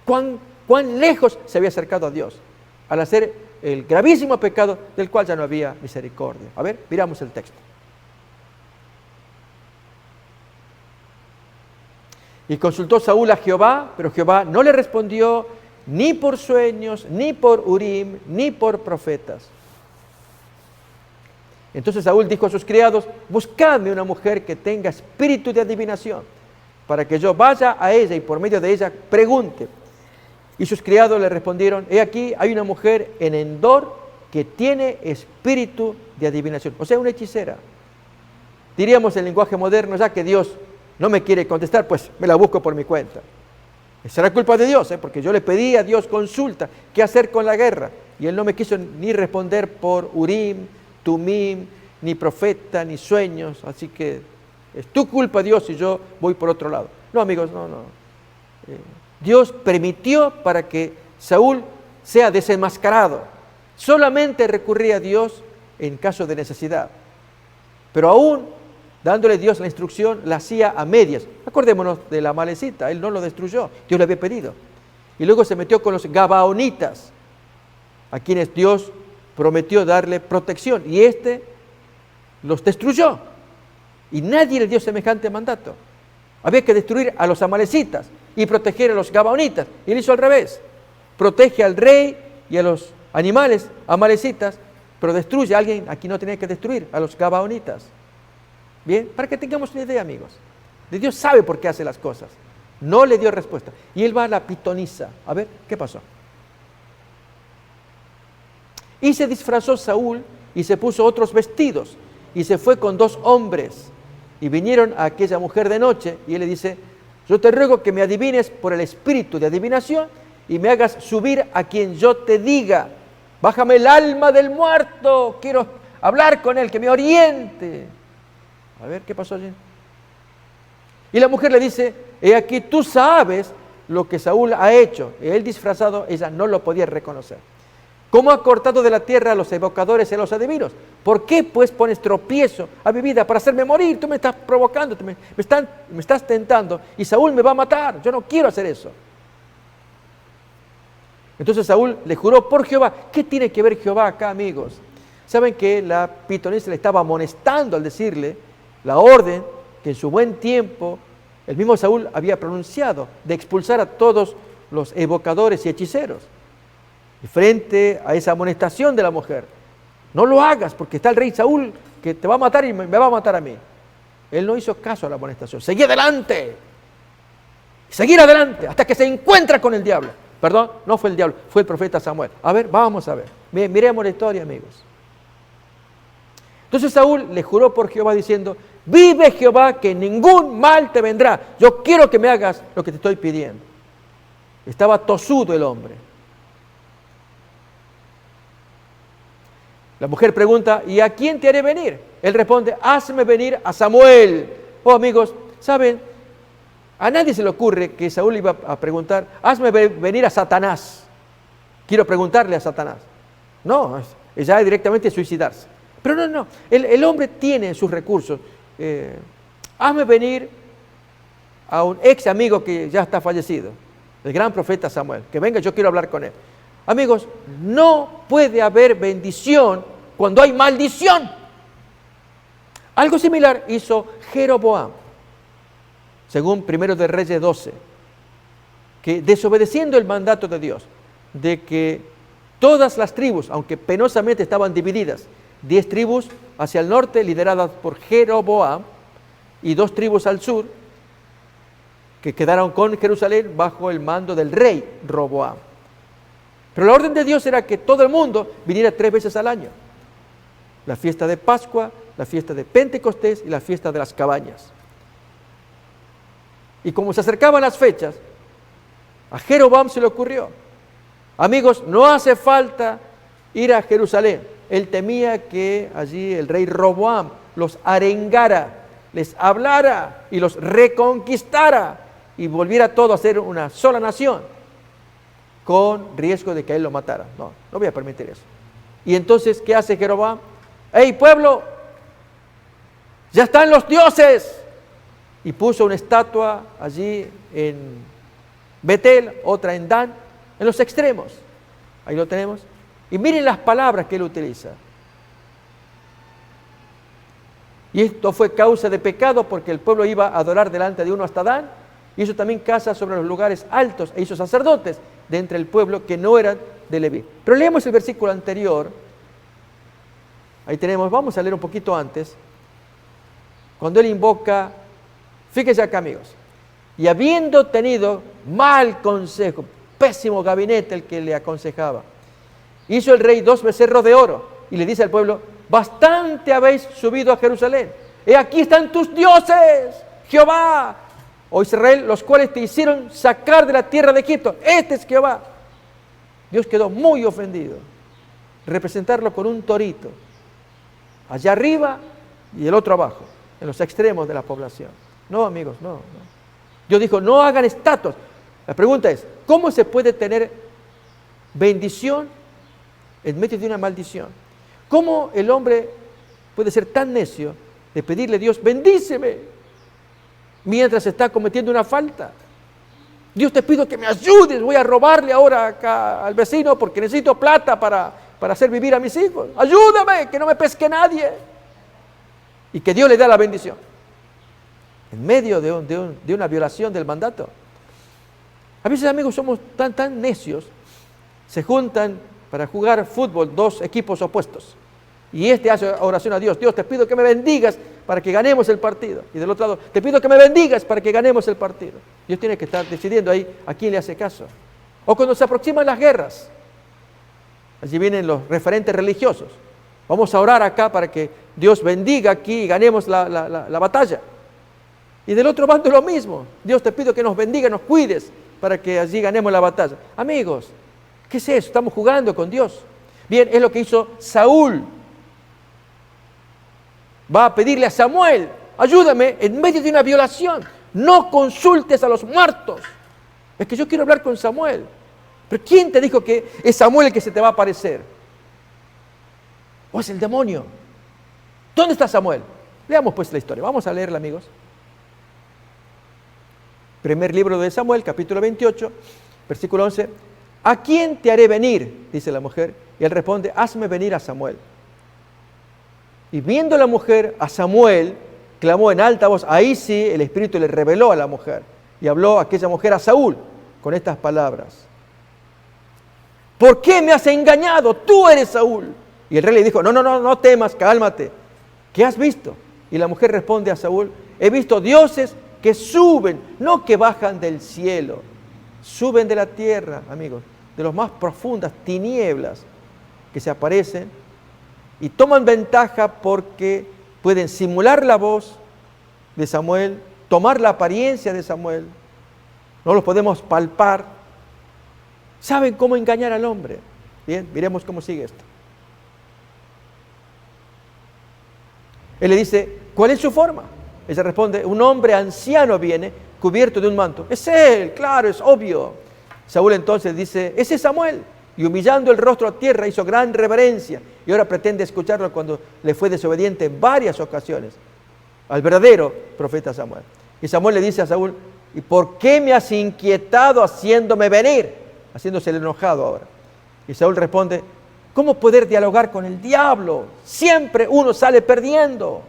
cuán lejos se había acercado a Dios al hacer el gravísimo pecado del cual ya no había misericordia. A ver, miramos el texto. Y consultó Saúl a Jehová, pero Jehová no le respondió ni por sueños, ni por Urim, ni por profetas. Entonces Saúl dijo a sus criados: buscadme una mujer que tenga espíritu de adivinación, para que yo vaya a ella y por medio de ella pregunte. Y sus criados le respondieron: he aquí, hay una mujer en Endor que tiene espíritu de adivinación, o sea, una hechicera. Diríamos en lenguaje moderno, ya que Dios no me quiere contestar, pues me la busco por mi cuenta. Será culpa de Dios, porque yo le pedí a Dios consulta, qué hacer con la guerra, y Él no me quiso ni responder por Urim, Tumim, ni profeta, ni sueños, así que es tu culpa, Dios, y yo voy por otro lado. No, amigos, no. Dios permitió para que Saúl sea desenmascarado. Solamente recurría a Dios en caso de necesidad. Pero aún dándole Dios la instrucción, la hacía a medias. Acordémonos de la Amalecita, él no lo destruyó, Dios le había pedido. Y luego se metió con los Gabaonitas, a quienes Dios prometió darle protección, y los destruyó. Y nadie le dio semejante mandato. Había que destruir a los amalecitas y proteger a los Gabaonitas. Y él hizo al revés. Protege al rey y a los animales amalecitas, pero destruye a alguien a quien no tenía que destruir, a los Gabaonitas. Bien, para que tengamos una idea, amigos. Dios sabe por qué hace las cosas. No le dio respuesta. Y él va a la pitonisa. A ver, ¿qué pasó? Y se disfrazó Saúl y se puso otros vestidos y se fue con 2 hombres y vinieron a aquella mujer de noche y él le dice: yo te ruego que me adivines por el espíritu de adivinación y me hagas subir a quien yo te diga. Bájame el alma del muerto, quiero hablar con él, que me oriente. A ver, ¿qué pasó allí? Y la mujer le dice: he aquí, tú sabes lo que Saúl ha hecho. Y él disfrazado, ella no lo podía reconocer. ¿Cómo ha cortado de la tierra a los evocadores y a los adivinos? ¿Por qué pues pones tropiezo a mi vida para hacerme morir? Tú me estás provocando, me estás tentando y Saúl me va a matar. Yo no quiero hacer eso. Entonces Saúl le juró por Jehová. ¿Qué tiene que ver Jehová acá, amigos? Saben que la pitonisa le estaba amonestando al decirle la orden que en su buen tiempo el mismo Saúl había pronunciado de expulsar a todos los evocadores y hechiceros. Y frente a esa amonestación de la mujer: no lo hagas porque está el rey Saúl que te va a matar y me va a matar a mí. Él no hizo caso a la amonestación. Seguí adelante. Seguir adelante hasta que se encuentra con el diablo. Perdón, no fue el diablo, fue el profeta Samuel. A ver, vamos a ver. Miremos la historia, amigos. Entonces Saúl le juró por Jehová diciendo: vive Jehová que ningún mal te vendrá. Yo quiero que me hagas lo que te estoy pidiendo. Estaba tosudo el hombre. La mujer pregunta: ¿y a quién te haré venir? Él responde: hazme venir a Samuel. Oh, amigos, ¿saben? A nadie se le ocurre que Saúl iba a preguntar: hazme venir a Satanás. Quiero preguntarle a Satanás. No, ya directamente suicidarse. Pero no. El hombre tiene sus recursos. Hazme venir a un ex amigo que ya está fallecido, el gran profeta Samuel. Que venga, yo quiero hablar con él. Amigos, no puede haber bendición cuando hay maldición. Algo similar hizo Jeroboam, según 1 de Reyes 12, que desobedeciendo el mandato de Dios, de que todas las tribus, aunque penosamente estaban divididas, 10 tribus hacia el norte lideradas por Jeroboam y 2 tribus al sur, que quedaron con Jerusalén bajo el mando del rey Roboam. Pero la orden de Dios era que todo el mundo viniera 3 veces al año. La fiesta de Pascua, la fiesta de Pentecostés y la fiesta de las cabañas. Y como se acercaban las fechas, a Jeroboam se le ocurrió: amigos, no hace falta ir a Jerusalén. Él temía que allí el rey Roboam los arengara, les hablara y los reconquistara y volviera todo a ser una sola nación, con riesgo de que él lo matara. No voy a permitir eso. Y entonces, ¿qué hace Jeroboam? ¡Hey, pueblo! ¡Ya están los dioses! Y puso una estatua allí en Betel, otra en Dan, en los extremos. Ahí lo tenemos. Y miren las palabras que él utiliza. Y esto fue causa de pecado porque el pueblo iba a adorar delante de uno hasta Dan. Y hizo también casa sobre los lugares altos e hizo sacerdotes de entre el pueblo que no eran de Leví. Pero leemos el versículo anterior. Ahí tenemos, vamos a leer un poquito antes. Cuando él invoca, fíjense acá, amigos. Y habiendo tenido mal consejo, pésimo gabinete el que le aconsejaba, hizo el rey 2 becerros de oro y le dice al pueblo: bastante habéis subido a Jerusalén. He aquí están tus dioses, Jehová, oh Israel, los cuales te hicieron sacar de la tierra de Egipto. Este es Jehová. Dios quedó muy ofendido. Representarlo con un torito, allá arriba y el otro abajo, en los extremos de la población. No, amigos, no. Dios dijo: no hagan estatuas. La pregunta es: ¿cómo se puede tener bendición en medio de una maldición? ¿Cómo el hombre puede ser tan necio de pedirle a Dios: bendíceme, mientras está cometiendo una falta? Dios, te pido que me ayudes, voy a robarle ahora acá al vecino porque necesito plata para hacer vivir a mis hijos. Ayúdame, que no me pesque nadie. Y que Dios le da la bendición en medio de una violación del mandato. A veces, amigos, somos tan necios. Se juntan para jugar fútbol 2 equipos opuestos. Y este hace oración a Dios: Dios, te pido que me bendigas para que ganemos el partido. Y del otro lado: te pido que me bendigas para que ganemos el partido. Dios tiene que estar decidiendo ahí a quién le hace caso. O cuando se aproximan las guerras, allí vienen los referentes religiosos: vamos a orar acá para que Dios bendiga aquí y ganemos la batalla. Y del otro bando lo mismo: Dios, te pido que nos bendiga, nos cuides para que allí ganemos la batalla. Amigos, ¿qué es eso? Estamos jugando con Dios. Bien, es lo que hizo Saúl. Va a pedirle a Samuel: ayúdame en medio de una violación. No consultes a los muertos. Es que yo quiero hablar con Samuel. Pero ¿quién te dijo que es Samuel el que se te va a aparecer? ¿O es el demonio? ¿Dónde está Samuel? Leamos pues la historia. Vamos a leerla, amigos. Primer libro de Samuel, capítulo 28, versículo 11. ¿A quién te haré venir?, dice la mujer. Y él responde: hazme venir a Samuel. Y viendo la mujer a Samuel, clamó en alta voz. Ahí sí el Espíritu le reveló a la mujer. Y habló aquella mujer a Saúl con estas palabras: ¿por qué me has engañado? Tú eres Saúl. Y el rey le dijo: no temas, cálmate. ¿Qué has visto? Y la mujer responde a Saúl: he visto dioses que suben, no que bajan del cielo. Suben de la tierra, amigos, de las más profundas tinieblas que se aparecen y toman ventaja porque pueden simular la voz de Samuel, tomar la apariencia de Samuel. No los podemos palpar. Saben cómo engañar al hombre. Bien, miremos cómo sigue esto. Él le dice: ¿cuál es su forma? Ella responde: un hombre anciano viene, cubierto de un manto. Es él, claro, es obvio. Saúl entonces dice: ese es Samuel. Y humillando el rostro a tierra hizo gran reverencia. Y ahora pretende escucharlo cuando le fue desobediente en varias ocasiones al verdadero profeta Samuel. Y Samuel le dice a Saúl: ¿y por qué me has inquietado haciéndome venir? Haciéndose el enojado ahora. Y Saúl responde, ¿cómo poder dialogar con el diablo? Siempre uno sale perdiendo.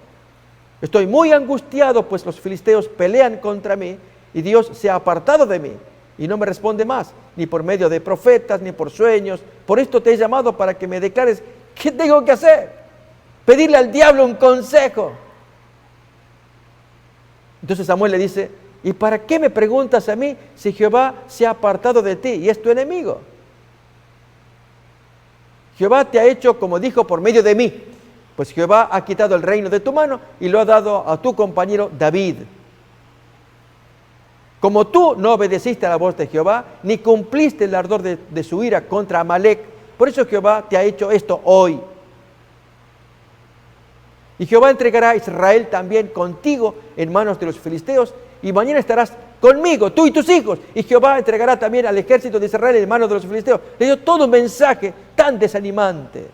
Estoy muy angustiado, pues los filisteos pelean contra mí y Dios se ha apartado de mí y no me responde más, ni por medio de profetas, ni por sueños. Por esto te he llamado para que me declares qué tengo que hacer. Pedirle al diablo un consejo. Entonces Samuel le dice, ¿y para qué me preguntas a mí si Jehová se ha apartado de ti y es tu enemigo? Jehová te ha hecho como dijo por medio de mí, pues Jehová ha quitado el reino de tu mano y lo ha dado a tu compañero David. Como tú no obedeciste a la voz de Jehová, ni cumpliste el ardor de su ira contra Amalec, por eso Jehová te ha hecho esto hoy. Y Jehová entregará a Israel también contigo en manos de los filisteos, y mañana estarás conmigo, tú y tus hijos, y Jehová entregará también al ejército de Israel en manos de los filisteos. Le dio todo un mensaje tan desanimante.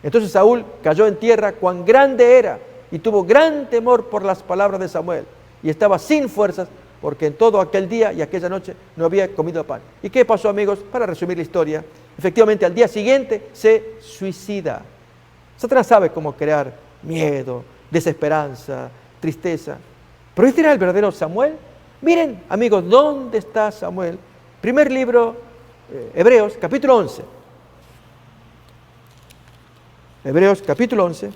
Entonces Saúl cayó en tierra, cuán grande era, y tuvo gran temor por las palabras de Samuel, y estaba sin fuerzas, porque en todo aquel día y aquella noche no había comido pan. ¿Y qué pasó, amigos? Para resumir la historia, efectivamente al día siguiente se suicida. Satanás sabe cómo crear miedo, desesperanza, tristeza. Pero este era el verdadero Samuel. Miren, amigos, ¿dónde está Samuel? Primer libro, Hebreos, capítulo 11. Hebreos, capítulo 11.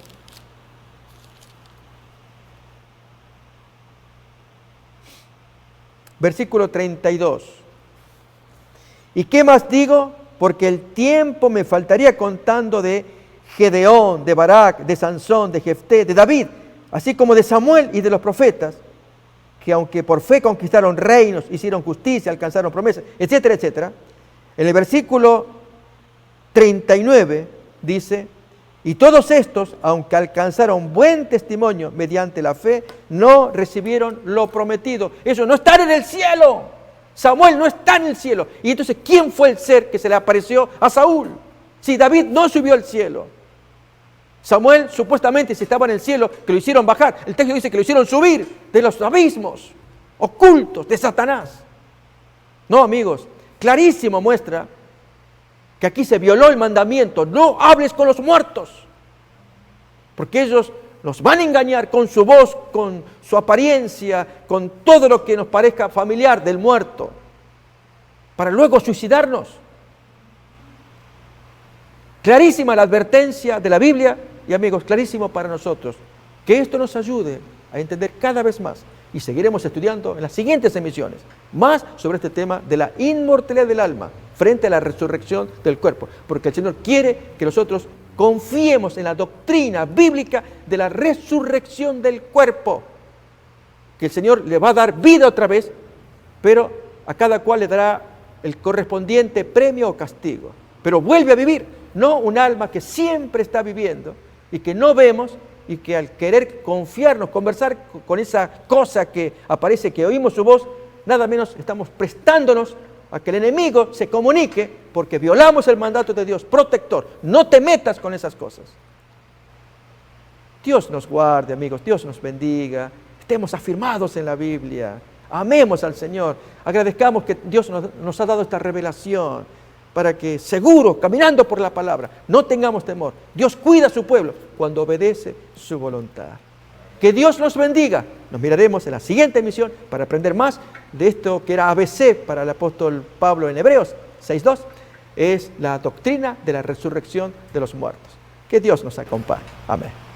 Versículo 32. ¿Y qué más digo? Porque el tiempo me faltaría contando de Gedeón, de Barak, de Sansón, de Jefté, de David, así como de Samuel y de los profetas, que aunque por fe conquistaron reinos, hicieron justicia, alcanzaron promesas, etcétera, etcétera. En el versículo 39 dice, y todos estos, aunque alcanzaron buen testimonio mediante la fe, no recibieron lo prometido. Ellos no están en el cielo. Samuel no está en el cielo. Y entonces, ¿quién fue el ser que se le apareció a Saúl? Si David no subió al cielo. Samuel supuestamente si estaba en el cielo, que lo hicieron bajar. El texto dice que lo hicieron subir de los abismos ocultos de Satanás. No, amigos, clarísimo muestra que aquí se violó el mandamiento, no hables con los muertos, porque ellos nos van a engañar con su voz, con su apariencia, con todo lo que nos parezca familiar del muerto, para luego suicidarnos. Clarísima la advertencia de la Biblia y amigos, clarísimo para nosotros, que esto nos ayude a entender cada vez más y seguiremos estudiando en las siguientes emisiones más sobre este tema de la inmortalidad del alma frente a la resurrección del cuerpo, porque el Señor quiere que nosotros confiemos en la doctrina bíblica de la resurrección del cuerpo, que el Señor le va a dar vida otra vez, pero a cada cual le dará el correspondiente premio o castigo, pero vuelve a vivir, no un alma que siempre está viviendo y que no vemos y que al querer confiarnos, conversar con esa cosa que aparece, que oímos su voz, nada menos estamos prestándonos a que el enemigo se comunique porque violamos el mandato de Dios protector. No te metas con esas cosas. Dios nos guarde, amigos, Dios nos bendiga, estemos afirmados en la Biblia, amemos al Señor, agradezcamos que Dios nos ha dado esta revelación para que seguro, caminando por la palabra, no tengamos temor. Dios cuida a su pueblo cuando obedece su voluntad. Que Dios nos bendiga. Nos miraremos en la siguiente emisión para aprender más de esto que era ABC para el apóstol Pablo en Hebreos 6.2. Es la doctrina de la resurrección de los muertos. Que Dios nos acompañe. Amén.